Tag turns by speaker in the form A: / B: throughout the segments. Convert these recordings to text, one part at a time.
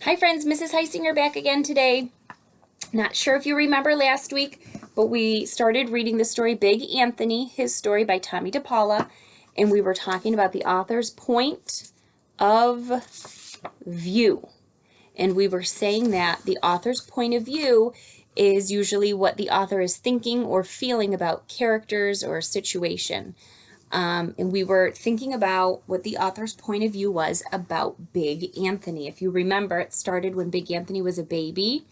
A: Hi friends, Mrs. Heisinger back again today. Not sure if you remember last week, but we started reading the story Big Anthony, his story by Tomie dePaula, and we were talking about the author's point of view. And we were saying that the author's point of view is usually what the author is thinking or feeling about characters or a situation. And we were thinking about what the author's point of view was about Big Anthony. If you remember, it started when Big Anthony was a baby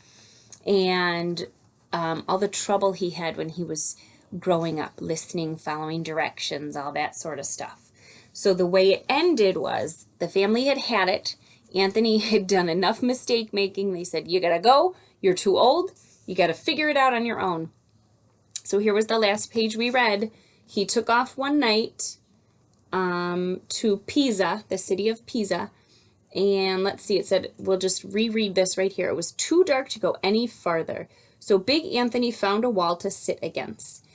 A: and all the trouble he had when he was growing up, listening, following directions, all that sort of stuff. So the way it ended was the family had had it. Anthony had done enough mistake making. They said, you got to go. You're too old. You got to figure it out on your own. So here was the last page we read. He took off one night to Pisa, the city of Pisa. And let's see, it said, we'll just reread this right here. It was too dark to go any farther. So Big Anthony found a wall to sit against.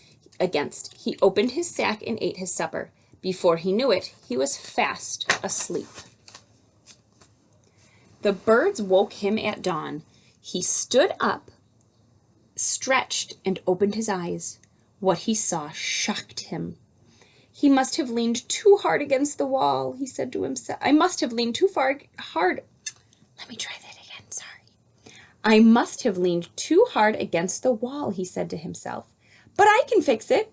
A: He opened his sack and ate his supper. Before he knew it, he was fast asleep. The birds woke him at dawn. He stood up, stretched, and opened his eyes. What he saw shocked him. He must have leaned too hard against the wall, he said to himself. I must have leaned too hard. Let me try that again, sorry. I must have leaned too hard against the wall, he said to himself. But I can fix it.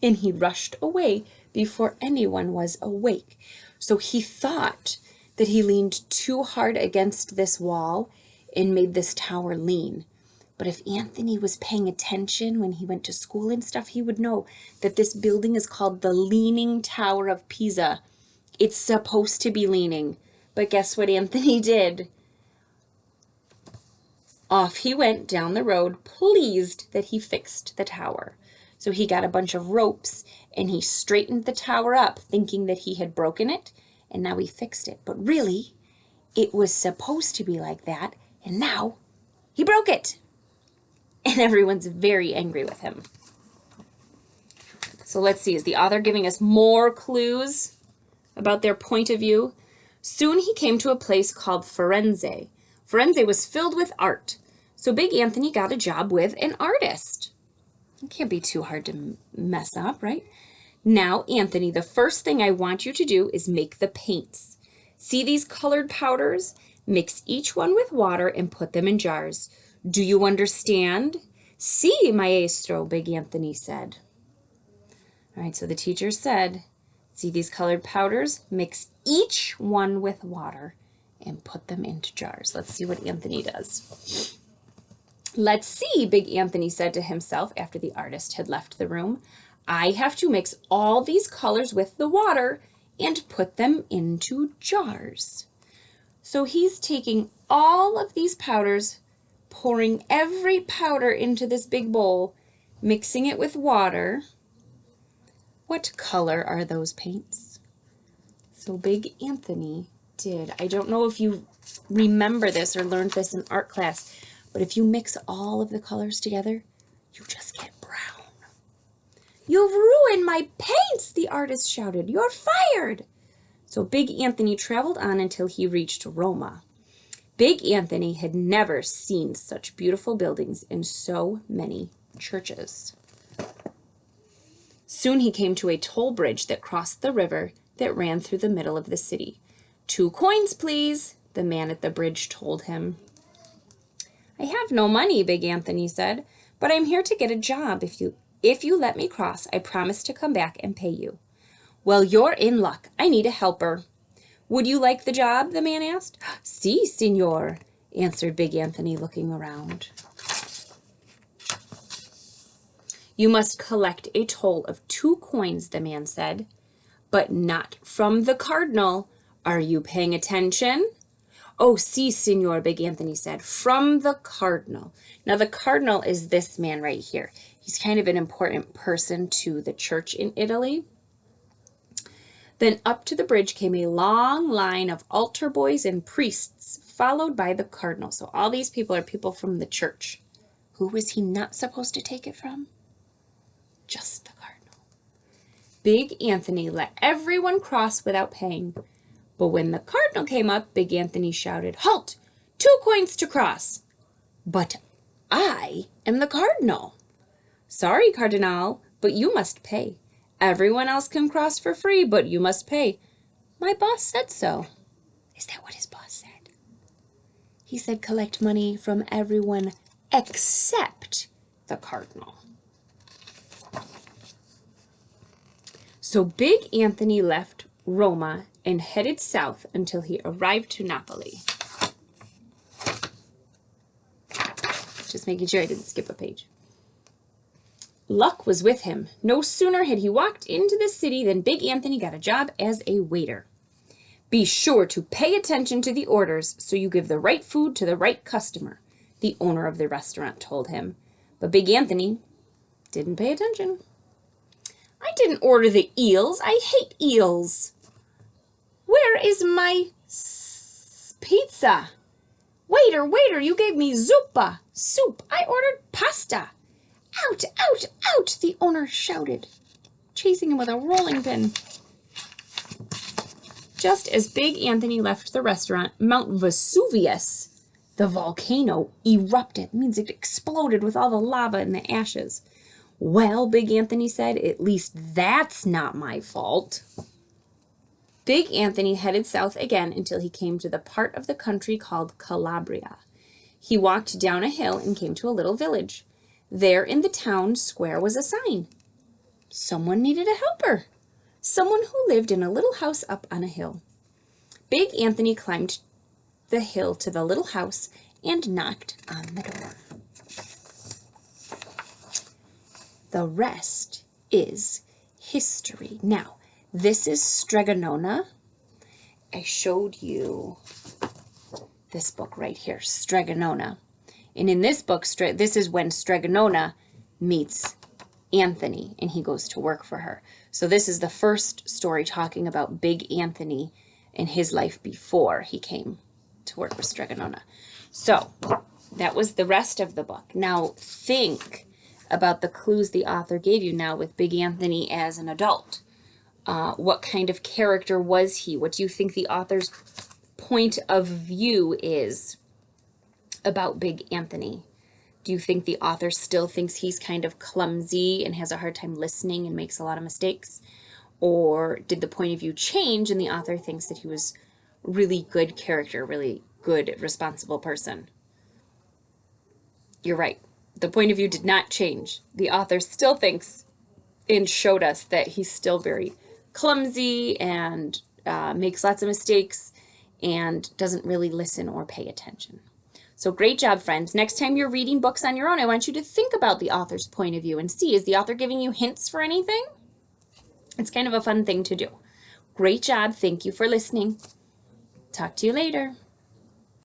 A: And he rushed away before anyone was awake. So he thought that he leaned too hard against this wall and made this tower lean. But if Anthony was paying attention when he went to school and stuff, he would know that this building is called the Leaning Tower of Pisa. It's supposed to be leaning. But guess what Anthony did? Off he went down the road, pleased that he fixed the tower. So he got a bunch of ropes and he straightened the tower up, thinking that he had broken it, and now he fixed it. But really, it was supposed to be like that, and now he broke it. And everyone's very angry with him. So let's see, is the author giving us more clues about their point of view? Soon he came to a place called Firenze. Firenze was filled with art. So Big Anthony got a job with an artist. It can't be too hard to mess up, right? Now, Anthony, the first thing I want you to do is make the paints. See these colored powders? Mix each one with water and put them in jars. Do you understand? Si, maestro, Big Anthony said. All right, so the teacher said, see these colored powders? Mix each one with water and put them into jars. Let's see what Anthony does. Let's see, Big Anthony said to himself after the artist had left the room. I have to mix all these colors with the water and put them into jars. So he's taking all of these powders, pouring every powder into this big bowl, mixing it with water. What color are those paints? So Big Anthony did. I don't know if you remember this or learned this in art class, but if you mix all of the colors together, you just get brown. You've ruined my paints, the artist shouted. You're fired. So Big Anthony traveled on until he reached Roma. Big Anthony had never seen such beautiful buildings and so many churches. Soon he came to a toll bridge that crossed the river that ran through the middle of the city. 2 coins, please, the man at the bridge told him. I have no money, Big Anthony said, but I'm here to get a job. If you let me cross, I promise to come back and pay you. Well, you're in luck. I need a helper. Would you like the job? The man asked. Si, signor, answered Big Anthony, looking around. You must collect a toll of 2 coins, the man said, but not from the cardinal. Are you paying attention? Oh, si, signor, Big Anthony said, from the cardinal. Now, the cardinal is this man right here. He's kind of an important person to the church in Italy. Then up to the bridge came a long line of altar boys and priests, followed by the cardinal. So all these people are people from the church. Who was he not supposed to take it from? Just the cardinal. Big Anthony let everyone cross without paying. But when the cardinal came up, Big Anthony shouted, Halt! 2 coins to cross. But I am the cardinal. Sorry, Cardinal, but you must pay. Everyone else can cross for free, but you must pay. My boss said so. Is that what his boss said? He said collect money from everyone except the cardinal. So Big Anthony left Roma and headed south until he arrived to Napoli. Just making sure I didn't skip a page. Luck was with him. No sooner had he walked into the city than Big Anthony got a job as a waiter. Be sure to pay attention to the orders so you give the right food to the right customer, the owner of the restaurant told him. But Big Anthony didn't pay attention. I didn't order the eels. I hate eels. Where is my pizza? Waiter, you gave me zuppa, soup. I ordered pasta. Out, out, out, the owner shouted, chasing him with a rolling pin. Just as Big Anthony left the restaurant, Mount Vesuvius, the volcano, erupted. It means it exploded with all the lava and the ashes. Well, Big Anthony said, at least that's not my fault. Big Anthony headed south again until he came to the part of the country called Calabria. He walked down a hill and came to a little village. There in the town square was a sign. Someone needed a helper. Someone who lived in a little house up on a hill. Big Anthony climbed the hill to the little house and knocked on the door. The rest is history. Now, this is Stregonona. I showed you this book right here, Stregonona. And in this book, this is when Stregonona meets Anthony and he goes to work for her. So this is the first story talking about Big Anthony and his life before he came to work with Stregonona. So that was the rest of the book. Now think about the clues the author gave you now with Big Anthony as an adult. What kind of character was he? What do you think the author's point of view is about Big Anthony? Do you think the author still thinks he's kind of clumsy and has a hard time listening and makes a lot of mistakes? Or did the point of view change and the author thinks that he was really good character, really good, responsible person? You're right. The point of view did not change. The author still thinks and showed us that he's still very clumsy and makes lots of mistakes and doesn't really listen or pay attention. So great job, friends. Next time you're reading books on your own, I want you to think about the author's point of view and see, is the author giving you hints for anything? It's kind of a fun thing to do. Great job. Thank you for listening. Talk to you later.